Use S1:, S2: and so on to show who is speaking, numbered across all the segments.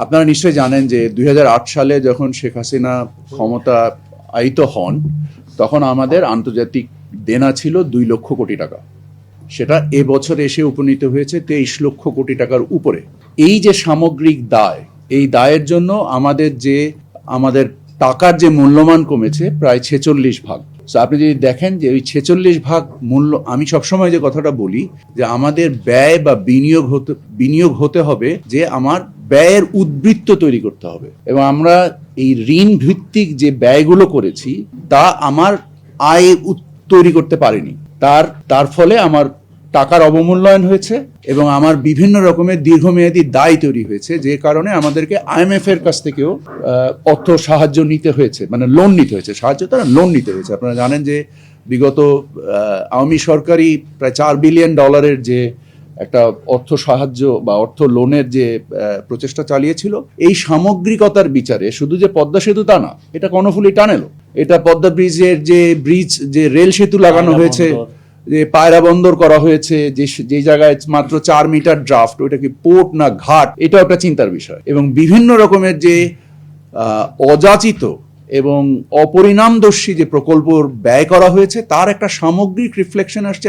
S1: আপনারা নিশ্চয়ই জানেন যে 2008 সালে যখন শেখ হাসিনা ক্ষমতা আয়িত হন, তখন আমাদের আন্তর্জাতিক দেনা ছিল 2 লক্ষ কোটি টাকা। সেটা এবছর এসে উপনীত হয়েছে 23 লক্ষ কোটি টাকার উপরে। এই যে সামগ্রিক দায়, এই দায়ের জন্য আমাদের টাকার যে মূল্যমান কমেছে প্রায় 46 ভাগ। তো আপনি যদি দেখেন যে ওই 46 ভাগ মূল্য, আমি সবসময় যে কথাটা বলি যে আমাদের ব্যয় বা বিনিয়োগ হতে হবে যে আমার ব্যয়ের উদ্বৃত্ত তৈরি করতে হবে, এবং আমরা এই ঋণ ভিত্তিক যে ব্যয়গুলো করেছি তা আমার আয় তৈরি করতে পারিনি। তার ফলে আমার টাকার অবমূল্যায়ন হয়েছে এবং আমার বিভিন্ন রকমের দীর্ঘমেয়াদী দায় তৈরি হয়েছে, যে কারণে আমাদেরকে IMF এর কাছ থেকেও অর্থ সাহায্য নিতে হয়েছে, মানে লোন নিতে হয়েছে, সাহায্য তারা লোন নিতে হয়েছে। আপনারা জানেন যে বিগত আওয়ামী সরকারই প্রায় $4 বিলিয়ন যে একটা অর্থ সাহায্য বা অর্থ লোনের যে প্রচেষ্টা চালিয়েছিল। এই সামগ্রিকতার বিচারে শুধু যে পদ্মা সেতু তা না, এটা কর্ণফুলী টানেলও, এটা পদ্মা ব্রিজের যে রেল সেতু লাগানো হয়েছে, যে পায়রা বন্দর করা হয়েছে, যে জায়গায় মাত্র 4 মিটার ড্রাফট, ওইটা কি পোর্ট না ঘাট, এটাও একটা চিন্তার বিষয়। এবং বিভিন্ন রকমের যে অযাচিত এবং অপরিণামদর্শী যে প্রকল্প ব্যয় করা হয়েছে, তার একটা সামগ্রিক রিফ্লেকশন আসছে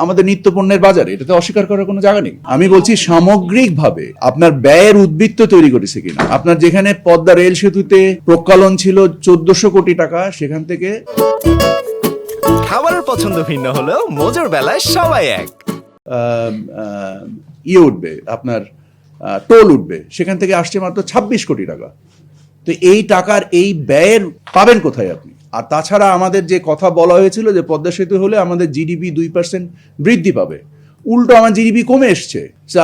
S1: আমাদের নিত্যপণ্যের বাজারে। এটাতে অস্বীকার করার কোনো জায়গা নেই। আমি বলছি সামগ্রিকভাবে আপনার ব্যয়ের উদ্বৃত্ত তৈরি করেছে কিনা। আপনার যেখানে পদ্মা রেল সেতুতে প্রকালন ছিল 1400 কোটি টাকা, সেখান থেকে
S2: খাবারের পছন্দ ভিন্ন হলেও মজার বেলায় সবাই এক।
S1: উঠবে, আপনার টোল উঠবে, সেখান থেকে আসছে মাত্র 26 কোটি টাকা। তো এই টাকার এই ব্যয়ের পাবেন কোথায় আপনি? আর তাছাড়া আমাদের যে কথা বলা হয়েছিল যে পদ্মা সেতু হলে আমাদের জিডিপি 2% বৃদ্ধি পাবে, উল্টো আমার জিডিপি কমে এসছে।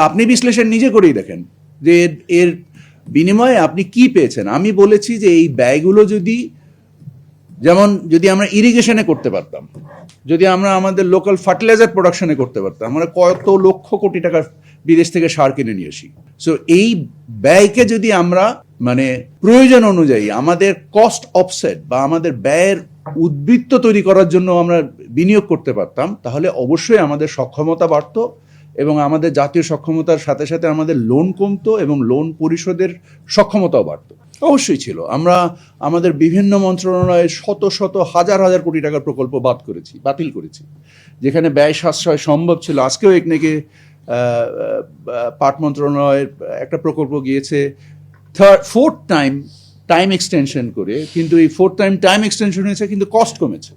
S1: আপনি বিশ্লেষণ নিজে করেই দেখেন যে এর বিনিময়ে আপনি কি পেয়েছেন। আমি বলেছি যে এই ব্যয়গুলো যদি আমরা ইরিগেশনে করতে পারতাম, যদি আমরা আমাদের লোকাল ফার্টিলাইজার প্রোডাকশনে করতে পারতাম, আমরা কত লক্ষ কোটি টাকা বিদেশ থেকে সার কিনে নিয়ে আসি। সো এই ব্যয়কে যদি আমরা মানে প্রয়োজন অনুযায়ী আমাদের কস্ট অফসেট বা আমাদের ব্যয়ের উদ্বৃত্ত তৈরি করার জন্য আমরা বিনিয়োগ করতে পারতাম, তাহলে অবশ্যই আমাদের সক্ষমতা বাড়তো এবং আমাদের জাতীয় সক্ষমতার সাথে সাথে আমাদের লোন কমতো এবং লোন পরিশোধের সক্ষমতাও বাড়তো। অবশ্যই ছিল। আমরা আমাদের বিভিন্ন মন্ত্রণালয়ে শত শত হাজার হাজার কোটি টাকার প্রকল্প বাতিল করেছি, যেখানে ব্যয় সাশ্রয় সম্ভব ছিল। আজকেও একনেকে পাট মন্ত্রণালয়ের একটা প্রকল্প গিয়েছে ফোর্থ টাইম এক্সটেনশন করে, কিন্তু এই ফোর্থ টাইম এক্সটেনশন হয়েছে কিন্তু কস্ট কমেছে।